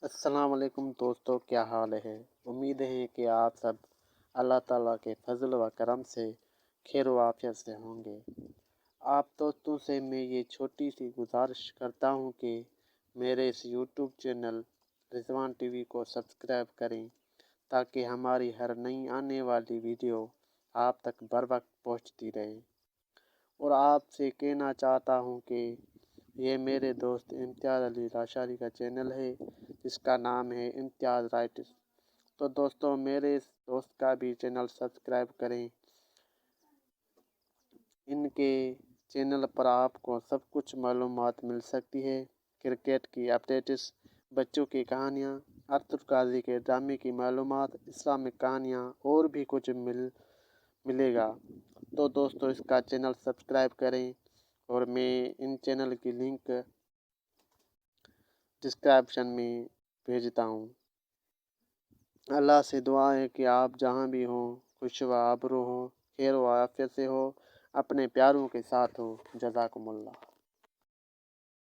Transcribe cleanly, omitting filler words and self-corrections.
السلام علیکم دوستو، کیا حال ہے؟ امید ہے کہ آپ سب اللہ تعالیٰ کے فضل و کرم سے خیر و عافیت سے ہوں گے۔ آپ دوستوں سے میں یہ چھوٹی سی گزارش کرتا ہوں کہ میرے اس یوٹیوب چینل رضوان ٹی وی کو سبسکرائب کریں تاکہ ہماری ہر نئی آنے والی ویڈیو آپ تک بر وقت پہنچتی رہے۔ اور آپ سے کہنا چاہتا ہوں کہ یہ میرے دوست امتیاز علی لاشاری کا چینل ہے جس کا نام ہے امتیاز رائٹس۔ تو دوستوں، میرے اس دوست کا بھی چینل سبسکرائب کریں۔ ان کے چینل پر آپ کو سب کچھ معلومات مل سکتی ہے، کرکٹ کی اپڈیٹس، بچوں کی کہانیاں، ارطغرل غازی کے ڈرامے کی معلومات، اسلامک کہانیاں اور بھی کچھ ملے گا۔ تو دوستو، اس کا چینل سبسکرائب کریں اور میں ان چینل کی لنک ڈسکرپشن میں بھیجتا ہوں۔ اللہ سے دعا ہے کہ آپ جہاں بھی ہوں خوش و آبرو ہو، خیر و عافیت سے ہو، اپنے پیاروں کے ساتھ ہو۔ جزاکم اللہ۔